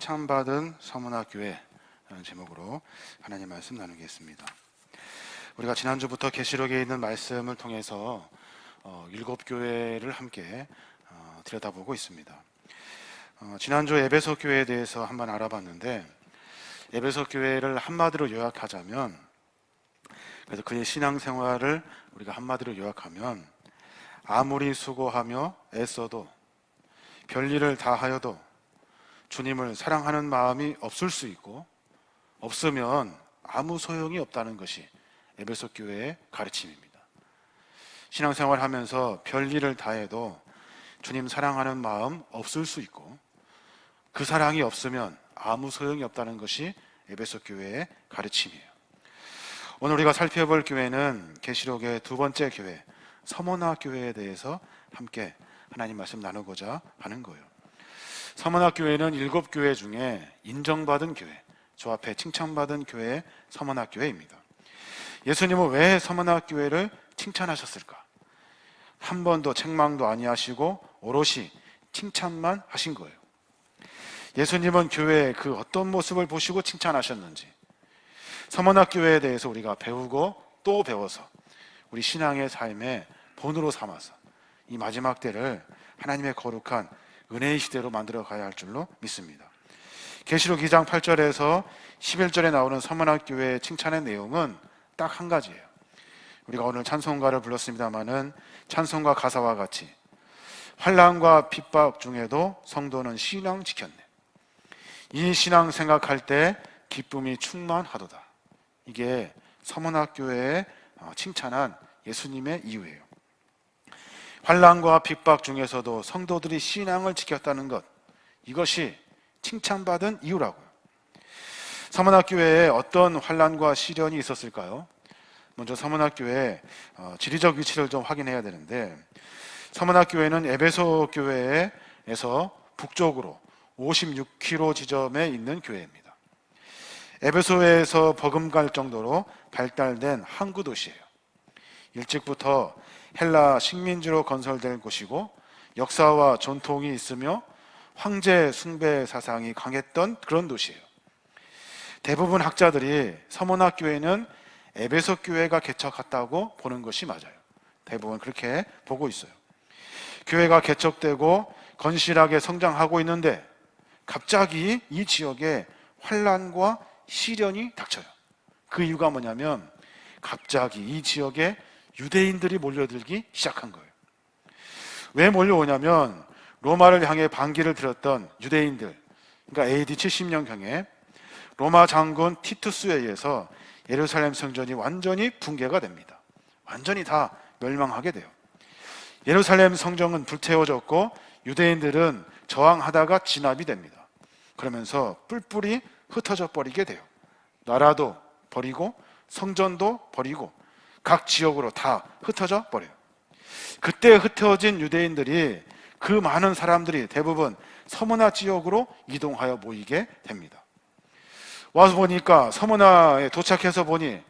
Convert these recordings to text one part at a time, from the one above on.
칭찬받은 서문화교회라는 제목으로 하나님 말씀 나누겠습니다. 우리가 지난주부터 계시록에 있는 말씀을 통해서 7교회를 함께 들여다보고 있습니다. 지난주 에베소 교회에 대해서 한번 알아봤는데, 에베소 교회를 한마디로 요약하자면, 그래서 그의 신앙생활을 우리가 한마디로 요약하면, 아무리 수고하며 애써도 별일을 다 하여도 주님을 사랑하는 마음이 없을 수 있고, 없으면 아무 소용이 없다는 것이 에베소 교회의 가르침입니다. 신앙생활 하면서 별일을 다 해도 주님 사랑하는 마음 없을 수 있고, 그 사랑이 없으면 아무 소용이 없다는 것이 에베소 교회의 가르침이에요. 오늘 우리가 살펴볼 교회는 계시록의 두 번째 교회, 서문화 교회에 대해서 함께 하나님 말씀 나누고자 하는 거예요. 서문화 교회는 7교회 중에 인정받은 교회, 저 앞에 칭찬받은 교회 서문화 교회입니다. 예수님은 왜 서문화 교회를 칭찬하셨을까? 한 번도 책망도 아니하시고 오롯이 칭찬만 하신 거예요. 예수님은 교회의 그 어떤 모습을 보시고 칭찬하셨는지, 서문화 교회에 대해서 우리가 배우고 또 배워서 우리 신앙의 삶의 본으로 삼아서 이 마지막 때를 하나님의 거룩한 은혜의 시대로 만들어 가야 할 줄로 믿습니다. 계시록 2장 8절에서 11절에 나오는 서문화 교회의 칭찬의 내용은 딱 한 가지예요. 우리가 오늘 찬송가를 불렀습니다마는 찬송가 가사와 같이 환난과 핍박 중에도 성도는 신앙 지켰네. 이 신앙 생각할 때 기쁨이 충만하도다. 이게 서문화 교회의 칭찬한 예수님의 이유예요. 환난과 핍박 중에서도 성도들이 신앙을 지켰다는 것, 이것이 칭찬받은 이유라고요. 서문화 교회에 어떤 환난과 시련이 있었을까요? 먼저 서문화 교회의 지리적 위치를 좀 확인해야 되는데, 서문화 교회는 에베소 교회에서 북쪽으로 56km 지점에 있는 교회입니다. 에베소에서 버금갈 정도로 발달된 항구 도시예요. 일찍부터 헬라 식민지로 건설된 곳이고 역사와 전통이 있으며 황제 숭배 사상이 강했던 그런 도시예요. 대부분 학자들이 서문화 교회는 에베소 교회가 개척했다고 보는 것이 맞아요. 대부분 그렇게 보고 있어요. 교회가 개척되고 건실하게 성장하고 있는데 갑자기 이 지역에 환난과 시련이 닥쳐요. 그 이유가 뭐냐면 갑자기 이 지역에 유대인들이 몰려들기 시작한 거예요. 왜 몰려오냐면 로마를 향해 반기를 들었던 유대인들, 그러니까 AD 70년경에 로마 장군 티투스에 의해서 예루살렘 성전이 완전히 붕괴가 됩니다. 완전히 다 멸망하게 돼요. 예루살렘 성전은 불태워졌고 유대인들은 저항하다가 진압이 됩니다. 그러면서 뿔뿔이 흩어져 버리게 돼요. 나라도 버리고 성전도 버리고 각 지역으로 다 흩어져 버려요. 그때 흩어진 유대인들이, 그 많은 사람들이 대부분 서문화 지역으로 이동하여 모이게 됩니다. 와서 보니까, 서문화에 도착해서 보니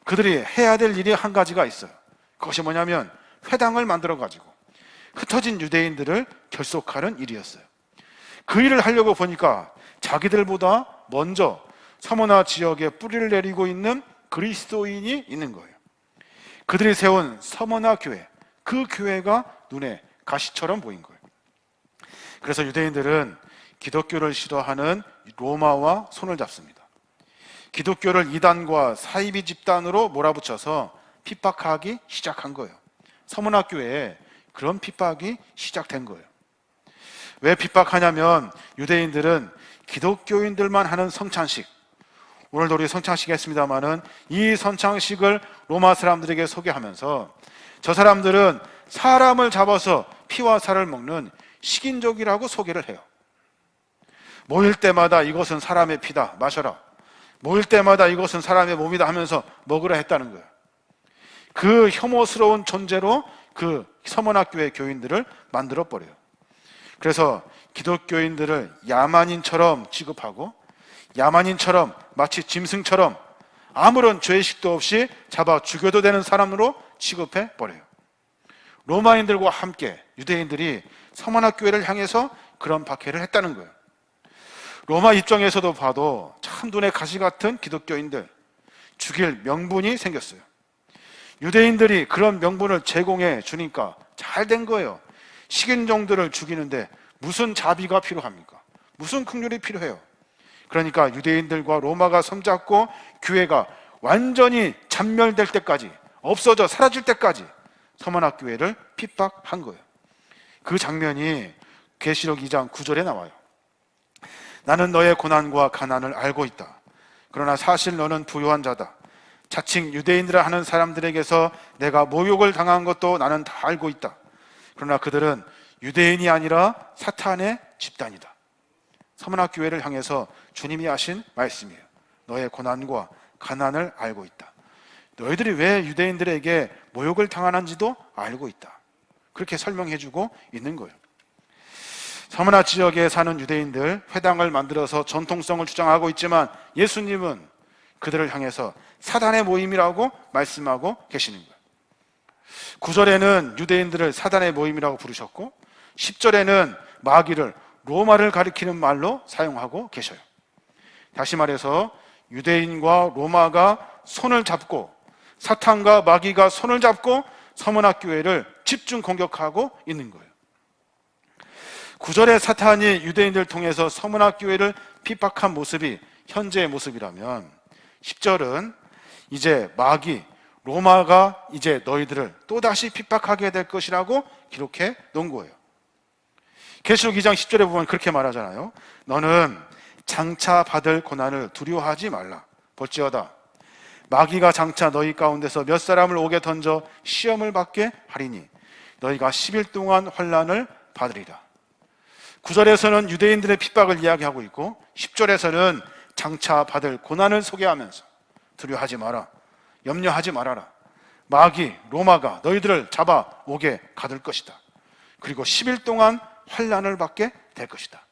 그들이 해야 될 일이 한 가지가 있어요. 그것이 뭐냐면 회당을 만들어 가지고 흩어진 유대인들을 결속하는 일이었어요. 그 일을 하려고 보니까 자기들보다 먼저 서문화 지역에 뿌리를 내리고 있는 그리스도인이 있는 거예요. 그들이 세운 서문화 교회, 그 교회가 눈에 가시처럼 보인 거예요. 그래서 유대인들은 기독교를 싫어하는 로마와 손을 잡습니다. 기독교를 이단과 사이비 집단으로 몰아붙여서 핍박하기 시작한 거예요. 서문화 교회에 그런 핍박이 시작된 거예요. 왜 핍박하냐면 유대인들은 기독교인들만 하는 성찬식, 오늘도 우리 성찬식 했습니다마는 이 성찬식을 로마 사람들에게 소개하면서 저 사람들은 사람을 잡아서 피와 살을 먹는 식인족이라고 소개를 해요. 모일 때마다 이것은 사람의 피다, 마셔라. 모일 때마다 이것은 사람의 몸이다 하면서 먹으라 했다는 거예요. 그 혐오스러운 존재로 그 서문화 교회 교인들을 만들어 버려요. 그래서 기독교인들을 야만인처럼 취급하고, 야만인처럼 마치 짐승처럼 아무런 죄의식도 없이 잡아 죽여도 되는 사람으로 취급해 버려요. 로마인들과 함께 유대인들이 서문화 교회를 향해서 그런 박해를 했다는 거예요. 로마 입장에서도 봐도 참 눈에 가시 같은 기독교인들 죽일 명분이 생겼어요. 유대인들이 그런 명분을 제공해 주니까 잘 된 거예요. 식인종들을 죽이는데 무슨 자비가 필요합니까? 무슨 긍휼이 필요해요? 그러니까 유대인들과 로마가 손잡고 교회가 완전히 잔멸될 때까지, 없어져 사라질 때까지 서문학 교회를 핍박한 거예요. 그 장면이 계시록 2장 9절에 나와요. 나는 너의 고난과 가난을 알고 있다. 그러나 사실 너는 부유한 자다. 자칭 유대인이라 하는 사람들에게서 내가 모욕을 당한 것도 나는 다 알고 있다. 그러나 그들은 유대인이 아니라 사탄의 집단이다. 서문학 교회를 향해서 주님이 하신 말씀이에요. 너의 고난과 가난을 알고 있다. 너희들이 왜 유대인들에게 모욕을 당하는지도 알고 있다. 그렇게 설명해주고 있는 거예요. 서문화 지역에 사는 유대인들 회당을 만들어서 전통성을 주장하고 있지만 예수님은 그들을 향해서 사단의 모임이라고 말씀하고 계시는 거예요. 9절에는 유대인들을 사단의 모임이라고 부르셨고 10절에는 마귀를 로마를 가리키는 말로 사용하고 계셔요. 다시 말해서 유대인과 로마가 손을 잡고 사탄과 마귀가 손을 잡고 서문학 교회를 집중 공격하고 있는 거예요. 9절에 사탄이 유대인들을 통해서 서문학 교회를 핍박한 모습이 현재의 모습이라면 10절은 이제 마귀, 로마가 이제 너희들을 또다시 핍박하게 될 것이라고 기록해 놓은 거예요. 계시록 2장 10절에 보면 그렇게 말하잖아요. 너는 장차 받을 고난을 두려워하지 말라. 볼지어다 마귀가 장차 너희 가운데서 몇 사람을 옥에 던져 시험을 받게 하리니 너희가 10일 동안 환난을 받으리라. 9절에서는 유대인들의 핍박을 이야기하고 있고 10절에서는 장차 받을 고난을 소개하면서 두려워하지 마라, 염려하지 말아라. 마귀, 로마가 너희들을 잡아 옥에 가둘 것이다. 그리고 10일 동안 환난을 받게 될 것이다.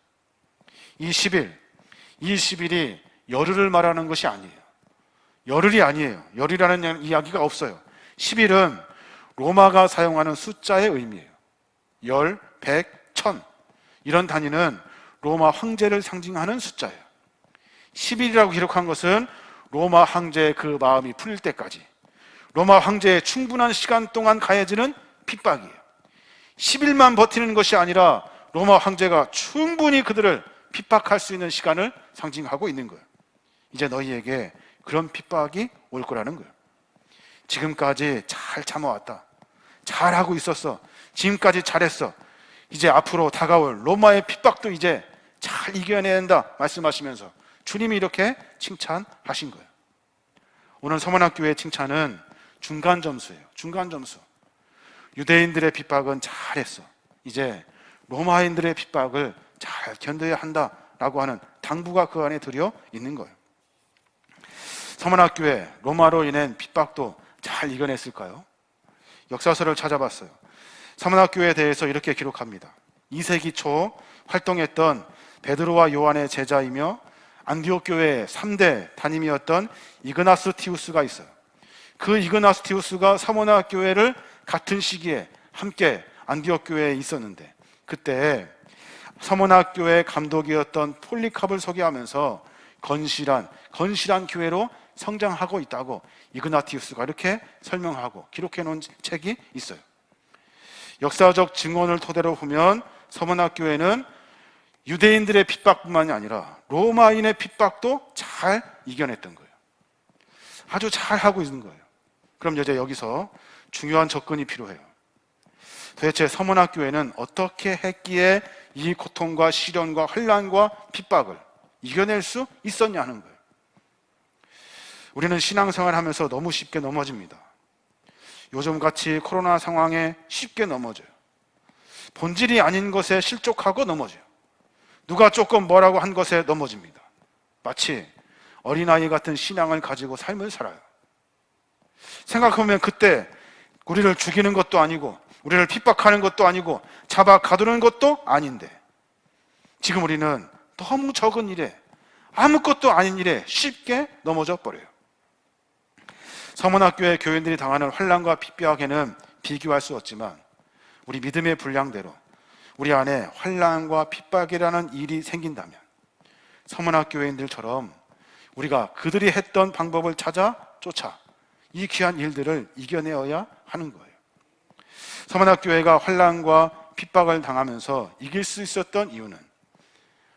이 10일이 열흘을 말하는 것이 아니에요. 열흘이 아니에요. 열이라는 이야기가 없어요. 10일은 로마가 사용하는 숫자의 의미예요. 열, 백, 천 이런 단위는 로마 황제를 상징하는 숫자예요. 10일이라고 기록한 것은 로마 황제의 그 마음이 풀릴 때까지 로마 황제의 충분한 시간 동안 가해지는 핍박이에요. 10일만 버티는 것이 아니라 로마 황제가 충분히 그들을 핍박할 수 있는 시간을 상징하고 있는 거예요. 이제 너희에게 그런 핍박이 올 거라는 거예요. 지금까지 잘 참아왔다. 잘하고 있었어. 지금까지 잘했어. 이제 앞으로 다가올 로마의 핍박도 이제 잘 이겨내야 된다 말씀하시면서 주님이 이렇게 칭찬하신 거예요. 오늘 서문학 교회의 칭찬은 중간 점수예요. 중간 점수. 유대인들의 핍박은 잘했어. 이제 로마인들의 핍박을 잘 견뎌야 한다라고 하는 당부가 그 안에 들여 있는 거예요. 서문학 교회 로마로 인한 핍박도 잘 이겨냈을까요? 역사서를 찾아봤어요. 서문학 교회에 대해서 이렇게 기록합니다. 2세기 초 활동했던 베드로와 요한의 제자이며 안디옥 교회의 3대 담임이었던 이그나스티우스가 있어요. 그 이그나스티우스가 서문학 교회를 같은 시기에 함께 안디옥 교회에 있었는데 그때 서문학 교회 감독이었던 폴리캅을 소개하면서 건실한 교회로 성장하고 있다고 이그나티우스가 이렇게 설명하고 기록해 놓은 책이 있어요. 역사적 증언을 토대로 보면 서문학 교회는 유대인들의 핍박뿐만이 아니라 로마인의 핍박도 잘 이겨냈던 거예요. 아주 잘 하고 있는 거예요. 그럼 이제 여기서 중요한 접근이 필요해요. 도대체 서문학 교회는 어떻게 했기에 이 고통과 시련과 환난과 핍박을 이겨낼 수 있었냐 하는 거예요. 우리는 신앙생활 하면서 너무 쉽게 넘어집니다. 요즘같이 코로나 상황에 쉽게 넘어져요. 본질이 아닌 것에 실족하고 넘어져요. 누가 조금 뭐라고 한 것에 넘어집니다. 마치 어린아이 같은 신앙을 가지고 삶을 살아요. 생각해보면 그때 우리를 죽이는 것도 아니고 우리를 핍박하는 것도 아니고 잡아 가두는 것도 아닌데 지금 우리는 너무 적은 일에 아무것도 아닌 일에 쉽게 넘어져 버려요. 서문학교의 교인들이 당하는 환난과 핍박에는 비교할 수 없지만 우리 믿음의 분량대로 우리 안에 환난과 핍박이라는 일이 생긴다면 서문학 교회인들처럼 우리가 그들이 했던 방법을 찾아 쫓아 이 귀한 일들을 이겨내어야 하는 거예요. 서문학 교회가 환난과 핍박을 당하면서 이길 수 있었던 이유는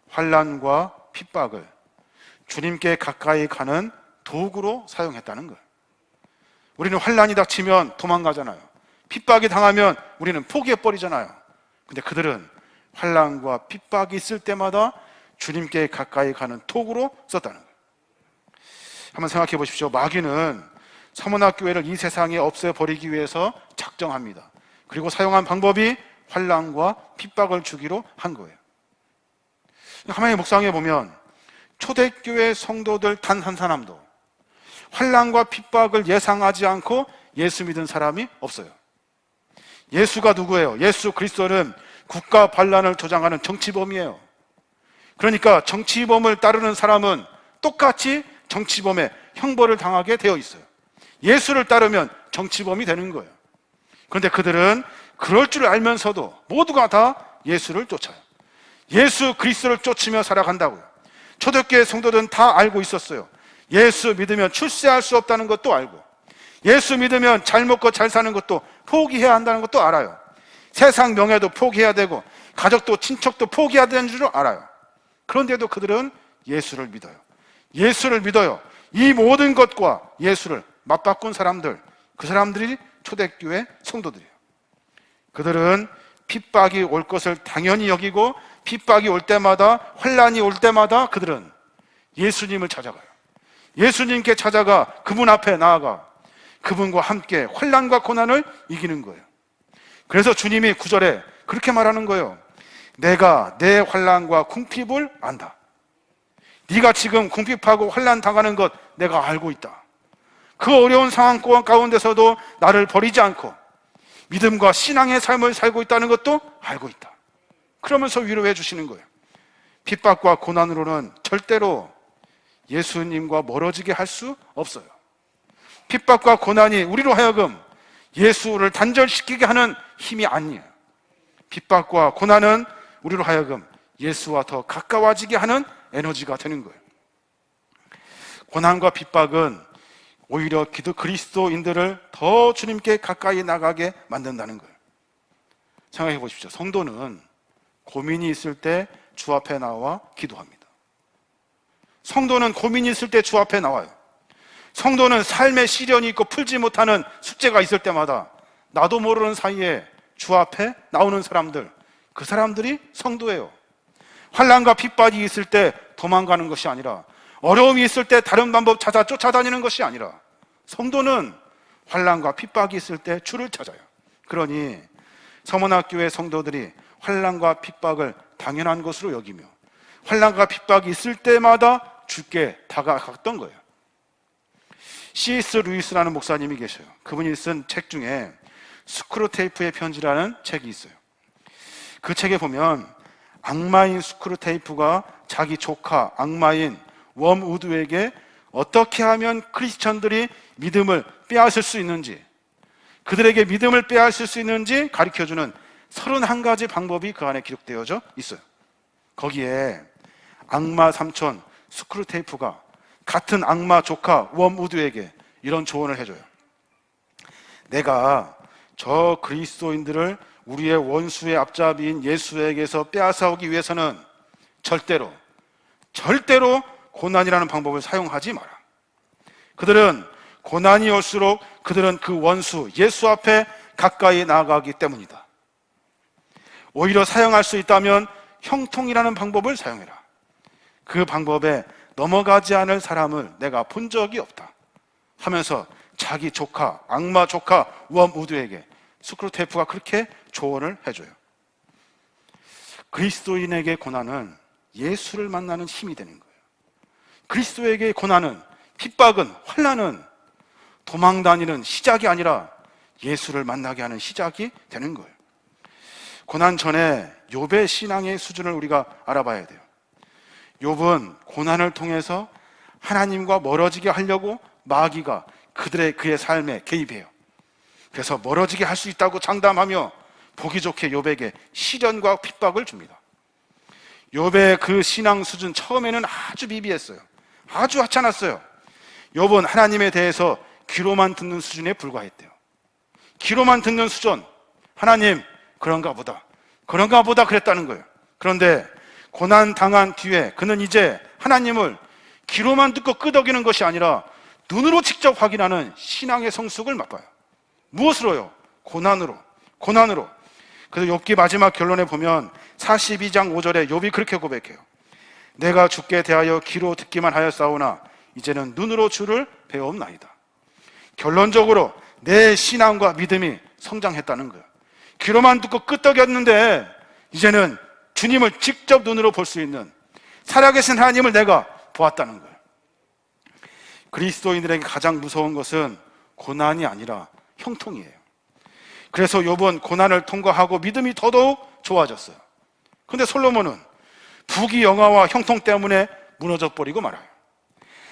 환난과 핍박을 주님께 가까이 가는 도구로 사용했다는 거예요. 우리는 환난이 닥치면 도망가잖아요. 핍박이 당하면 우리는 포기해버리잖아요. 근데 그들은 환난과 핍박이 있을 때마다 주님께 가까이 가는 도구로 썼다는 거예요. 한번 생각해 보십시오. 마귀는 서문학 교회를 이 세상에 없애버리기 위해서 작정합니다. 그리고 사용한 방법이 환난과 핍박을 주기로 한 거예요. 가만히 묵상해 보면 초대교회 성도들 단 한 사람도 환난과 핍박을 예상하지 않고 예수 믿은 사람이 없어요. 예수가 누구예요? 예수 그리스도는 국가 반란을 조장하는 정치범이에요. 그러니까 정치범을 따르는 사람은 똑같이 정치범의 형벌을 당하게 되어 있어요. 예수를 따르면 정치범이 되는 거예요. 그런데 그들은 그럴 줄 알면서도 모두가 다 예수를 쫓아요. 예수 그리스도를 쫓으며 살아간다고요. 초대교회 성도들은 다 알고 있었어요. 예수 믿으면 출세할 수 없다는 것도 알고, 예수 믿으면 잘 먹고 잘 사는 것도 포기해야 한다는 것도 알아요. 세상 명예도 포기해야 되고 가족도 친척도 포기해야 되는 줄 알아요. 그런데도 그들은 예수를 믿어요. 예수를 믿어요. 이 모든 것과 예수를 맞바꾼 사람들, 그 사람들이 초대교회 성도들이에요. 그들은 핍박이 올 것을 당연히 여기고 핍박이 올 때마다, 환난이 올 때마다 그들은 예수님을 찾아가요. 예수님께 찾아가 그분 앞에 나아가 그분과 함께 환난과 고난을 이기는 거예요. 그래서 주님이 9절에 그렇게 말하는 거예요. 내가 내 환난과 궁핍을 안다. 네가 지금 궁핍하고 환난 당하는 것 내가 알고 있다. 그 어려운 상황 가운데서도 나를 버리지 않고 믿음과 신앙의 삶을 살고 있다는 것도 알고 있다. 그러면서 위로해 주시는 거예요. 핍박과 고난으로는 절대로 예수님과 멀어지게 할 수 없어요. 핍박과 고난이 우리로 하여금 예수를 단절시키게 하는 힘이 아니에요. 핍박과 고난은 우리로 하여금 예수와 더 가까워지게 하는 에너지가 되는 거예요. 고난과 핍박은 오히려 그리스도인들을 더 주님께 가까이 나가게 만든다는 거예요. 생각해 보십시오. 성도는 고민이 있을 때 주 앞에 나와 기도합니다. 성도는 고민이 있을 때 주 앞에 나와요. 성도는 삶의 시련이 있고 풀지 못하는 숙제가 있을 때마다 나도 모르는 사이에 주 앞에 나오는 사람들, 그 사람들이 성도예요. 환난과 핍박이 있을 때 도망가는 것이 아니라, 어려움이 있을 때 다른 방법 찾아 쫓아다니는 것이 아니라, 성도는 환난과 핍박이 있을 때 주를 찾아요. 그러니 서문학교의 성도들이 환난과 핍박을 당연한 것으로 여기며 환난과 핍박이 있을 때마다 주께 다가갔던 거예요. C.S. 루이스라는 목사님이 계셔요. 그분이 쓴 책 중에 스크루테이프의 편지라는 책이 있어요. 그 책에 보면 악마인 스크루테이프가 자기 조카 악마인 웜우드에게 어떻게 하면 크리스천들이 믿음을 빼앗을 수 있는지, 그들에게 믿음을 빼앗을 수 있는지 가르쳐주는 31가지 방법이 그 안에 기록되어져 있어요. 거기에 악마 삼촌 스크루테이프가 같은 악마 조카 웜우드에게 이런 조언을 해줘요. 내가 저 그리스도인들을 우리의 원수의 앞잡이인 예수에게서 빼앗아오기 위해서는 절대로 고난이라는 방법을 사용하지 마라. 그들은 고난이 올수록 그들은 그 원수 예수 앞에 가까이 나아가기 때문이다. 오히려 사용할 수 있다면 형통이라는 방법을 사용해라. 그 방법에 넘어가지 않을 사람을 내가 본 적이 없다 하면서 자기 조카, 악마 조카 웜우드에게 스크루테이프가 그렇게 조언을 해줘요. 그리스도인에게 고난은 예수를 만나는 힘이 되는 거예요. 그리스도에게 고난은, 핍박은, 환난은 도망다니는 시작이 아니라 예수를 만나게 하는 시작이 되는 거예요. 고난 전에 욥의 신앙의 수준을 우리가 알아봐야 돼요. 욥은 고난을 통해서 하나님과 멀어지게 하려고 마귀가 그의 삶에 개입해요. 그래서 멀어지게 할 수 있다고 장담하며 보기 좋게 욥에게 시련과 핍박을 줍니다. 욥의 그 신앙 수준 처음에는 아주 미비했어요. 아주 하찮았어요. 욥은 하나님에 대해서 귀로만 듣는 수준에 불과했대요. 귀로만 듣는 수준. 하나님 그런가 보다 그랬다는 거예요. 그런데 고난 당한 뒤에 그는 이제 하나님을 귀로만 듣고 끄덕이는 것이 아니라 눈으로 직접 확인하는 신앙의 성숙을 맛봐요. 무엇으로요? 고난으로. 그래서 욥기 마지막 결론에 보면 42장 5절에 욥이 그렇게 고백해요. 내가 주께 대하여 귀로 듣기만 하였사오나 이제는 눈으로 주를 배웠나이다. 결론적으로 내 신앙과 믿음이 성장했다는 거예요. 귀로만 듣고 끄떡였는데 이제는 주님을 직접 눈으로 볼 수 있는 살아계신 하나님을 내가 보았다는 거예요. 그리스도인들에게 가장 무서운 것은 고난이 아니라 형통이에요. 그래서 욥은 고난을 통과하고 믿음이 더더욱 좋아졌어요. 그런데 솔로몬은 부귀영화와 형통 때문에 무너져 버리고 말아요.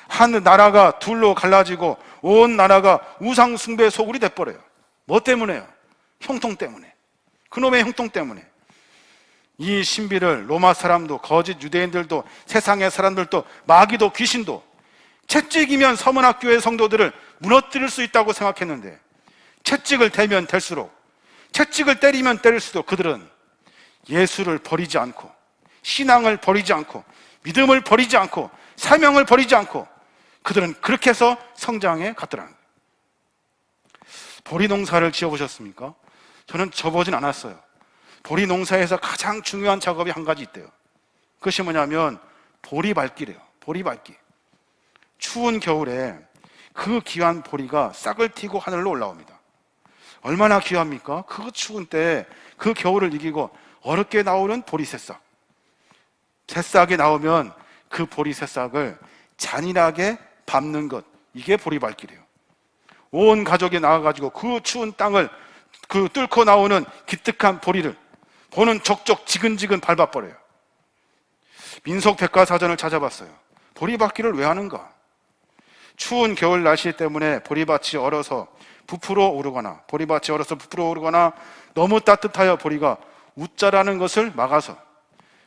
한 나라가 둘로 갈라지고 온 나라가 우상 숭배 소굴이 돼버려요. 뭐 때문에요? 형통 때문에. 그놈의 형통 때문에. 이 신비를 로마 사람도 거짓 유대인들도 세상의 사람들도 마귀도 귀신도 채찍이면 서문학교의 성도들을 무너뜨릴 수 있다고 생각했는데 채찍을 대면 될수록 채찍을 때리면 때릴수록 그들은 예수를 버리지 않고 신앙을 버리지 않고 믿음을 버리지 않고 사명을 버리지 않고 그들은 그렇게 해서 성장해 갔더라는 거예요. 보리 농사를 지어보셨습니까? 저는 져보진 않았어요. 보리 농사에서 가장 중요한 작업이 한 가지 있대요. 그것이 뭐냐면 보리 밟기래요. 보리 밟기. 추운 겨울에 그 귀한 보리가 싹을 틔고 하늘로 올라옵니다. 얼마나 귀합니까? 그 추운 때 그 겨울을 이기고 어렵게 나오는 보리 새싹. 새싹이 나오면 그 보리 새싹을 잔인하게 밟는 것, 이게 보리 밟기래요. 온 가족이 나와가지고 그 추운 땅을 그 뚫고 나오는 기특한 보리를 보는 족족 지근지근 밟아버려요. 민속백과사전을 찾아봤어요. 보리밟기를 왜 하는가? 추운 겨울 날씨 때문에 보리밭이 얼어서 부풀어 오르거나 너무 따뜻하여 보리가 웃자라는 것을 막아서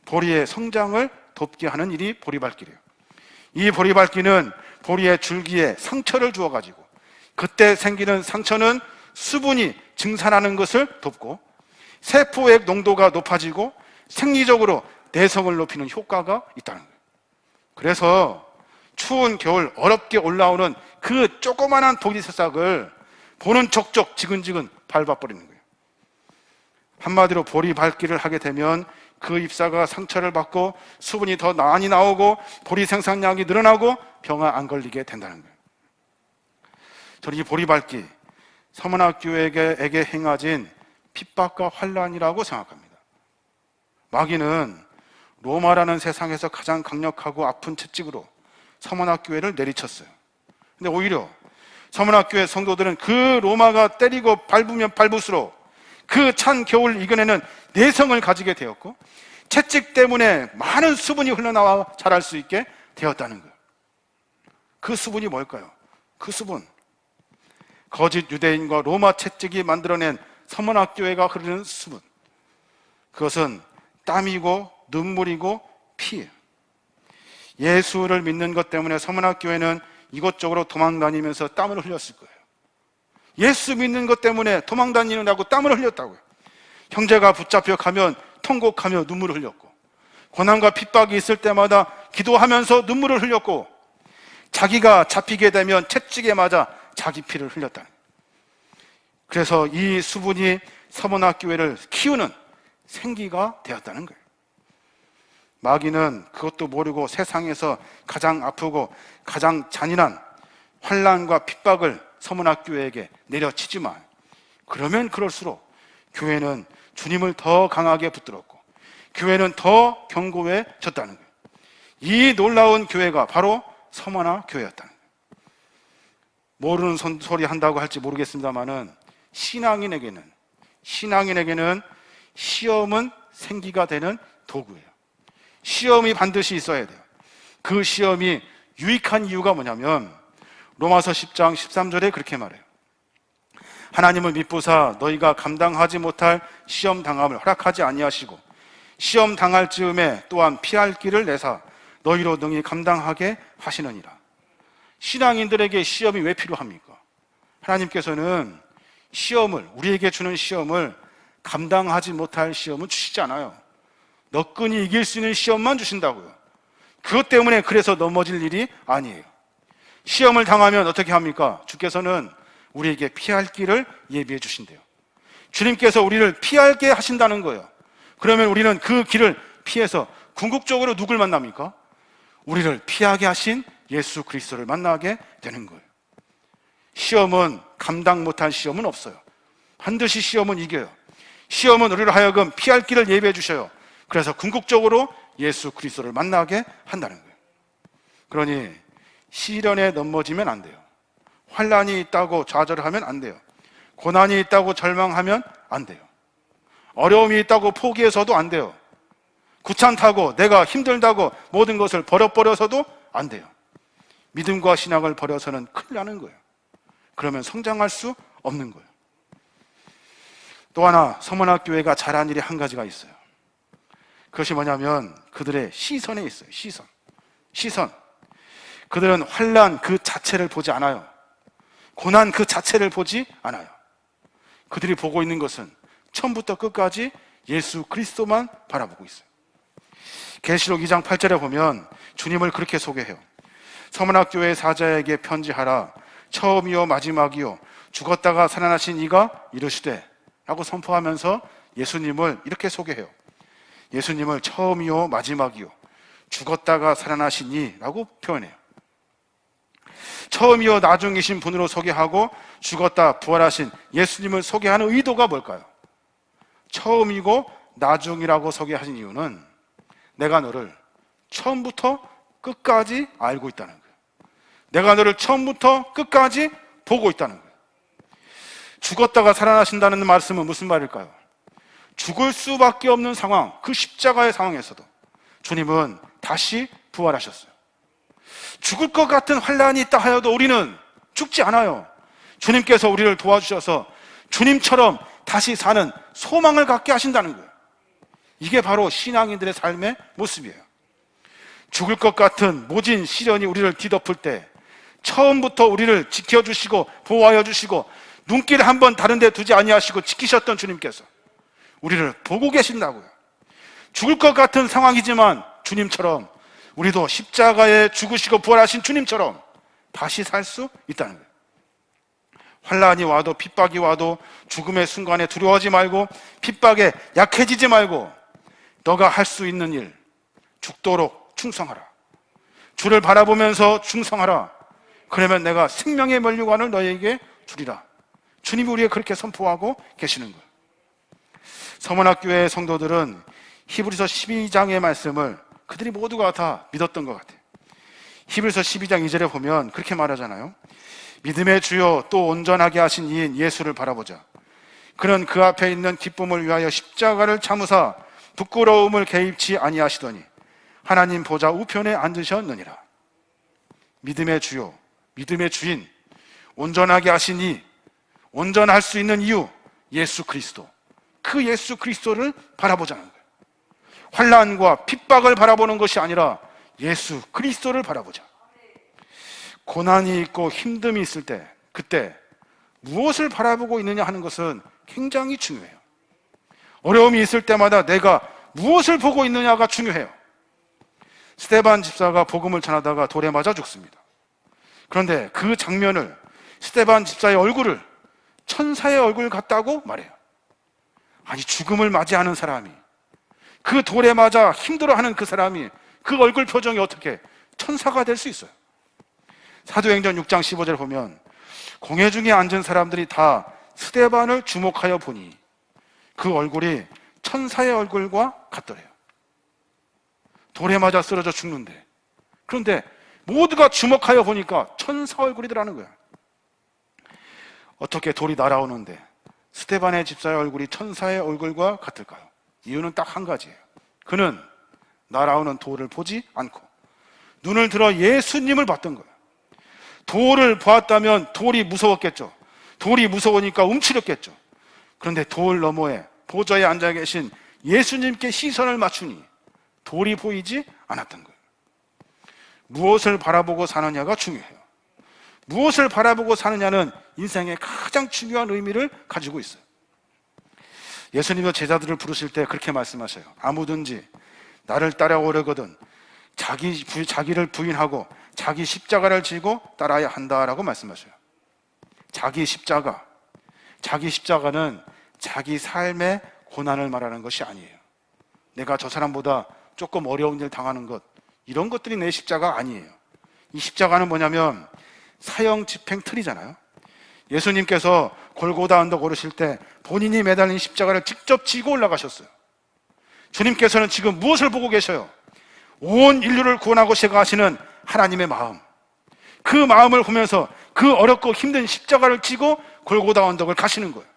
보리의 성장을 돕게 하는 일이 보리밟기래요. 이 보리밟기는 보리의 줄기에 상처를 주어가지고 그때 생기는 상처는 수분이 증산하는 것을 돕고 세포의 농도가 높아지고 생리적으로 내성을 높이는 효과가 있다는 거예요. 그래서 추운 겨울 어렵게 올라오는 그 조그만한 보리 새싹을 보는 족족 지근지근 밟아버리는 거예요. 한마디로 보리 밟기를 하게 되면 그 잎사가 상처를 받고 수분이 더 많이 나오고 보리 생산량이 늘어나고 병에 안 걸리게 된다는 거예요. 저는 이 보리 밟기 서문학교에게 행하진 핍박과 환란이라고 생각합니다. 마귀는 로마라는 세상에서 가장 강력하고 아픈 채찍으로 서문학교회를 내리쳤어요. 근데 오히려 서문학교회 성도들은 그 로마가 때리고 밟으면 밟을수록 그 찬 겨울을 이겨내는 내성을 가지게 되었고 채찍 때문에 많은 수분이 흘러나와 자랄 수 있게 되었다는 거예요. 그 수분이 뭘까요? 그 수분, 거짓 유대인과 로마 채찍이 만들어낸 서문학교회가 흐르는 수분, 그것은 땀이고 눈물이고 피예요. 예수를 믿는 것 때문에 서문학교회는 이곳저곳으로 도망다니면서 땀을 흘렸을 거예요. 예수 믿는 것 때문에 도망다니느라고 땀을 흘렸다고요. 형제가 붙잡혀 가면 통곡하며 눈물을 흘렸고 고난과 핍박이 있을 때마다 기도하면서 눈물을 흘렸고 자기가 잡히게 되면 채찍에 맞아 자기 피를 흘렸다는 거예요. 그래서 이 수분이 서문학교회를 키우는 생기가 되었다는 거예요. 마귀는 그것도 모르고 세상에서 가장 아프고 가장 잔인한 환난과 핍박을 서문학교회에게 내려치지만 그러면 그럴수록 교회는 주님을 더 강하게 붙들었고 교회는 더 견고해졌다는 거예요. 이 놀라운 교회가 바로 서문학교회였다는 거예요. 모르는 소리 한다고 할지 모르겠습니다만은 신앙인에게는 시험은 생기가 되는 도구예요. 시험이 반드시 있어야 돼요. 그 시험이 유익한 이유가 뭐냐면 로마서 10장 13절에 그렇게 말해요. 하나님을 믿보사 너희가 감당하지 못할 시험 당함을 허락하지 아니하시고 시험 당할 즈음에 또한 피할 길을 내사 너희로 능히 감당하게 하시느니라. 신앙인들에게 시험이 왜 필요합니까? 하나님께서는 시험을, 우리에게 주는 시험을 감당하지 못할 시험은 주시지 않아요. 너끈히 이길 수 있는 시험만 주신다고요. 그것 때문에 그래서 넘어질 일이 아니에요. 시험을 당하면 어떻게 합니까? 주께서는 우리에게 피할 길을 예비해 주신대요. 주님께서 우리를 피하게 하신다는 거예요. 그러면 우리는 그 길을 피해서 궁극적으로 누굴 만납니까? 우리를 피하게 하신 예수 그리스도를 만나게 되는 거예요. 시험은 감당 못한 시험은 없어요. 반드시 시험은 이겨요. 시험은 우리를 하여금 피할 길을 예비해 주셔요. 그래서 궁극적으로 예수 그리스도를 만나게 한다는 거예요. 그러니 시련에 넘어지면 안 돼요. 환난이 있다고 좌절하면 안 돼요. 고난이 있다고 절망하면 안 돼요. 어려움이 있다고 포기해서도 안 돼요. 귀찮다고 내가 힘들다고 모든 것을 버려서도 안 돼요. 믿음과 신앙을 버려서는 큰일 나는 거예요. 그러면 성장할 수 없는 거예요. 또 하나 서문학교회가 잘한 일이 한 가지가 있어요. 그것이 뭐냐면 그들의 시선에 있어요. 시선. 그들은 환난 그 자체를 보지 않아요. 고난 그 자체를 보지 않아요. 그들이 보고 있는 것은 처음부터 끝까지 예수 그리스도만 바라보고 있어요. 계시록 2장 8절에 보면 주님을 그렇게 소개해요. 서문학교회 사자에게 편지하라. 처음이요 마지막이요 죽었다가 살아나신 이가 이르시되 라고 선포하면서 예수님을 이렇게 소개해요. 예수님을 처음이요 마지막이요 죽었다가 살아나신 이라고 표현해요. 처음이요 나중이신 분으로 소개하고 죽었다 부활하신 예수님을 소개하는 의도가 뭘까요? 처음이고 나중이라고 소개하신 이유는 내가 너를 처음부터 끝까지 알고 있다는 거예요. 내가 너를 처음부터 끝까지 보고 있다는 거예요. 죽었다가 살아나신다는 말씀은 무슨 말일까요? 죽을 수밖에 없는 상황, 그 십자가의 상황에서도 주님은 다시 부활하셨어요. 죽을 것 같은 환난이 있다 하여도 우리는 죽지 않아요. 주님께서 우리를 도와주셔서 주님처럼 다시 사는 소망을 갖게 하신다는 거예요. 이게 바로 신앙인들의 삶의 모습이에요. 죽을 것 같은 모진 시련이 우리를 뒤덮을 때 처음부터 우리를 지켜주시고 보호하여 주시고 눈길을 한번 다른 데 두지 아니하시고 지키셨던 주님께서 우리를 보고 계신다고요. 죽을 것 같은 상황이지만 주님처럼 우리도 십자가에 죽으시고 부활하신 주님처럼 다시 살 수 있다는 거예요. 환난이 와도 핍박이 와도 죽음의 순간에 두려워하지 말고 핍박에 약해지지 말고 너가 할 수 있는 일 죽도록 충성하라. 주를 바라보면서 충성하라. 그러면 내가 생명의 면류관을 너에게 주리라. 주님이 우리에게 그렇게 선포하고 계시는 거예요. 서문학교의 성도들은 히브리서 12장의 말씀을 그들이 모두가 다 믿었던 것 같아요. 히브리서 12장 2절에 보면 그렇게 말하잖아요. 믿음의 주요 또 온전하게 하신 이인 예수를 바라보자. 그는 그 앞에 있는 기쁨을 위하여 십자가를 참으사 부끄러움을 개입치 아니하시더니 하나님 보좌 우편에 앉으셨느니라. 믿음의 주요, 믿음의 주인, 온전하게 하신 이, 온전할 수 있는 이유, 예수 그리스도. 그 예수 그리스도를 바라보자는 거예요. 환난과 핍박을 바라보는 것이 아니라 예수 그리스도를 바라보자. 고난이 있고 힘듦이 있을 때 그때 무엇을 바라보고 있느냐 하는 것은 굉장히 중요해요. 어려움이 있을 때마다 내가 무엇을 보고 있느냐가 중요해요. 스데반 집사가 복음을 전하다가 돌에 맞아 죽습니다. 그런데 그 장면을 스데반 집사의 얼굴을 천사의 얼굴 같다고 말해요. 아니 죽음을 맞이하는 사람이 그 돌에 맞아 힘들어하는 그 사람이 그 얼굴 표정이 어떻게 천사가 될 수 있어요? 사도행전 6장 15절 보면 공회 중에 앉은 사람들이 다 스데반을 주목하여 보니 그 얼굴이 천사의 얼굴과 같더래요. 돌에 맞아 쓰러져 죽는데 그런데 모두가 주목하여 보니까 천사 얼굴이더라는 거야. 어떻게 돌이 날아오는데 스데반의 집사의 얼굴이 천사의 얼굴과 같을까요? 이유는 딱 한 가지예요. 그는 날아오는 돌을 보지 않고 눈을 들어 예수님을 봤던 거예요. 돌을 보았다면 돌이 무서웠겠죠. 돌이 무서우니까 움츠렸겠죠. 그런데 돌 너머에 보좌에 앉아 계신 예수님께 시선을 맞추니 돌이 보이지 않았던 거예요. 무엇을 바라보고 사느냐가 중요해요. 무엇을 바라보고 사느냐는 인생의 가장 중요한 의미를 가지고 있어요. 예수님은 제자들을 부르실 때 그렇게 말씀하셔요. 아무든지 나를 따라오려거든 자기를 부인하고 자기 십자가를 지고 따라야 한다라고 말씀하셔요. 자기 십자가는 자기 삶의 고난을 말하는 것이 아니에요. 내가 저 사람보다 조금 어려운 일 당하는 것, 이런 것들이 내 십자가 아니에요. 이 십자가는 뭐냐면 사형 집행 틀이잖아요. 예수님께서 골고다 언덕 오르실 때 본인이 매달린 십자가를 직접 지고 올라가셨어요. 주님께서는 지금 무엇을 보고 계셔요? 온 인류를 구원하고 제거하시는 하나님의 마음, 그 마음을 보면서 그 어렵고 힘든 십자가를 지고 골고다 언덕을 가시는 거예요.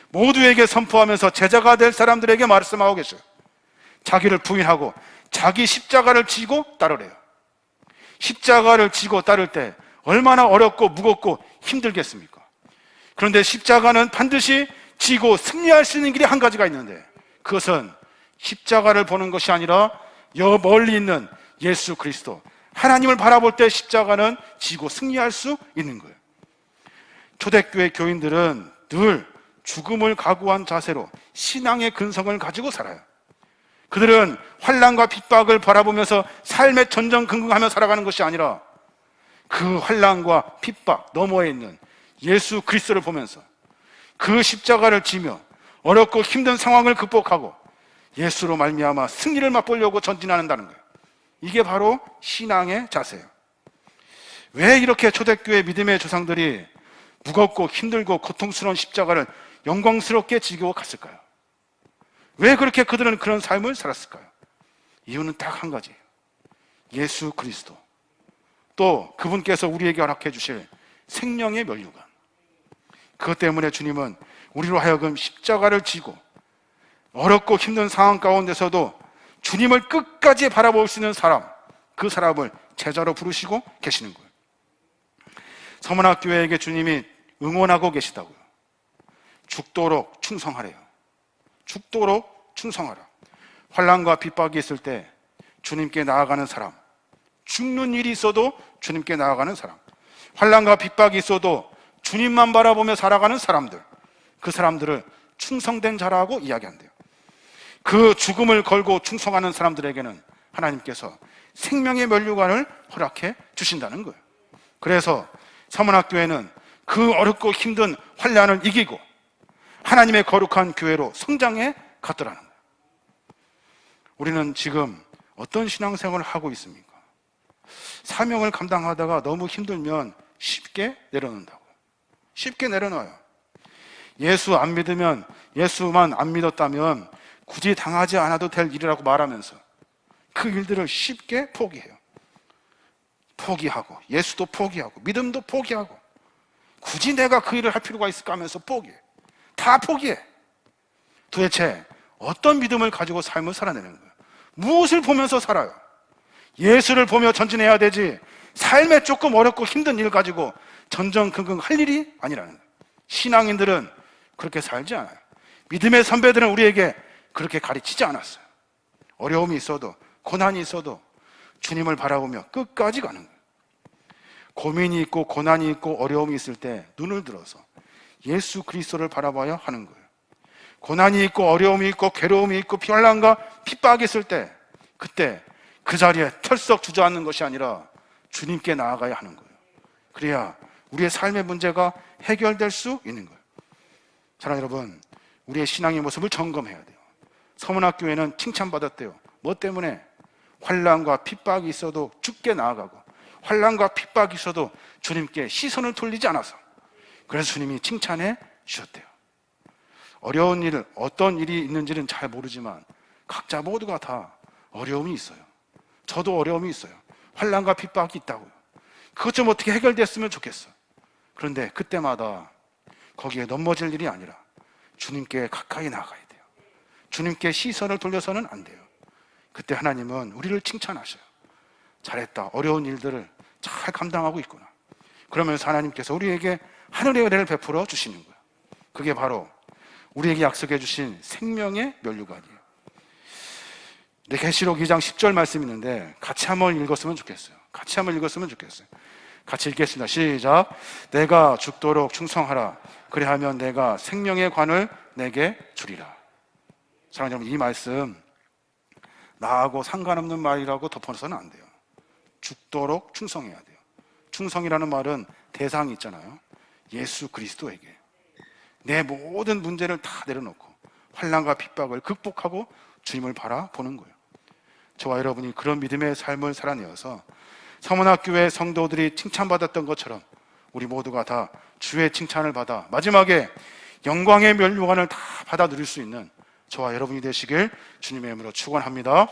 모두에게 선포하면서 제자가 될 사람들에게 말씀하고 계셔요. 자기를 부인하고 자기 십자가를 지고 따르래요. 십자가를 지고 따를 때 얼마나 어렵고 무겁고 힘들겠습니까? 그런데 십자가는 반드시 지고 승리할 수 있는 길이 한 가지가 있는데, 그것은 십자가를 보는 것이 아니라 여 멀리 있는 예수 그리스도, 하나님을 바라볼 때 십자가는 지고 승리할 수 있는 거예요. 초대교회 교인들은 늘 죽음을 각오한 자세로 신앙의 근성을 가지고 살아요. 그들은 환난과 핍박을 바라보면서 삶의 전전긍긍하며 살아가는 것이 아니라 그 환난과 핍박 너머에 있는 예수 그리스도를 보면서 그 십자가를 지며 어렵고 힘든 상황을 극복하고 예수로 말미암아 승리를 맛보려고 전진한다는 거예요. 이게 바로 신앙의 자세예요. 왜 이렇게 초대교회 믿음의 조상들이 무겁고 힘들고 고통스러운 십자가를 영광스럽게 지고 갔을까요? 왜 그렇게 그들은 그런 삶을 살았을까요? 이유는 딱 한 가지예요. 예수 그리스도, 또 그분께서 우리에게 허락해 주실 생명의 면류관. 그것 때문에 주님은 우리로 하여금 십자가를 지고 어렵고 힘든 상황 가운데서도 주님을 끝까지 바라볼 수 있는 사람, 그 사람을 제자로 부르시고 계시는 거예요. 서문학교회에게 주님이 응원하고 계시다고요. 죽도록 충성하래요. 죽도록 충성하라. 환난과 핍박이 있을 때 주님께 나아가는 사람, 죽는 일이 있어도 주님께 나아가는 사람, 환난과 핍박이 있어도 주님만 바라보며 살아가는 사람들, 그 사람들을 충성된 자라고 이야기한대요. 그 죽음을 걸고 충성하는 사람들에게는 하나님께서 생명의 면류관을 허락해 주신다는 거예요. 그래서 서문학교회는 그 어렵고 힘든 환난을 이기고 하나님의 거룩한 교회로 성장해 갔더라는 거예요. 우리는 지금 어떤 신앙생활을 하고 있습니까? 사명을 감당하다가 너무 힘들면 쉽게 내려놓는다고요. 쉽게 내려놔요. 예수 안 믿으면, 예수만 안 믿었다면 굳이 당하지 않아도 될 일이라고 말하면서 그 일들을 쉽게 포기해요. 포기하고, 예수도 포기하고, 믿음도 포기하고, 굳이 내가 그 일을 할 필요가 있을까 하면서 포기해. 다 포기해. 도대체 어떤 믿음을 가지고 삶을 살아내는 거예요? 무엇을 보면서 살아요? 예수를 보며 전진해야 되지, 삶에 조금 어렵고 힘든 일 가지고 전전긍긍 할 일이 아니라는 거예요. 신앙인들은 그렇게 살지 않아요. 믿음의 선배들은 우리에게 그렇게 가르치지 않았어요. 어려움이 있어도, 고난이 있어도 주님을 바라보며 끝까지 가는 거예요. 고민이 있고 고난이 있고 어려움이 있을 때 눈을 들어서 예수 그리스도를 바라봐야 하는 거예요. 고난이 있고 어려움이 있고 괴로움이 있고 환난과 핍박이 있을 때, 그때 그 자리에 털썩 주저앉는 것이 아니라 주님께 나아가야 하는 거예요. 그래야 우리의 삶의 문제가 해결될 수 있는 거예요. 사랑하는 여러분, 우리의 신앙의 모습을 점검해야 돼요. 서문학교회는 칭찬받았대요. 뭐 때문에? 환난과 핍박이 있어도 죽게 나아가고, 환난과 핍박이 있어도 주님께 시선을 돌리지 않아서, 그래서 주님이 칭찬해 주셨대요. 어려운 일, 어떤 일이 있는지는 잘 모르지만 각자 모두가 다 어려움이 있어요. 저도 어려움이 있어요. 환난과 핍박이 있다고요. 그것 좀 어떻게 해결됐으면 좋겠어. 그런데 그때마다 거기에 넘어질 일이 아니라 주님께 가까이 나가야 돼요. 주님께 시선을 돌려서는 안 돼요. 그때 하나님은 우리를 칭찬하셔요. 잘했다. 어려운 일들을 잘 감당하고 있구나. 그러면서 하나님께서 우리에게 하늘의 은혜를 베풀어 주시는 거예요. 그게 바로 우리에게 약속해 주신 생명의 면류관이에요. 네, 계시록 2장 10절 말씀 있는데 같이 한번 읽었으면 좋겠어요. 같이 같이 읽겠습니다. 시작. 내가 죽도록 충성하라. 그리하면 내가 생명의 관을 내게 주리라. 사랑하는 여러분, 이 말씀 나하고 상관없는 말이라고 덮어서는 안 돼요. 죽도록 충성해야 돼요. 충성이라는 말은 대상이 있잖아요. 예수 그리스도에게 내 모든 문제를 다 내려놓고 환난과 핍박을 극복하고 주님을 바라보는 거예요. 저와 여러분이 그런 믿음의 삶을 살아내어서 서문학교의 성도들이 칭찬받았던 것처럼 우리 모두가 다 주의 칭찬을 받아 마지막에 영광의 멸류관을 다 받아 누릴 수 있는 저와 여러분이 되시길 주님의 이름으로 축원합니다.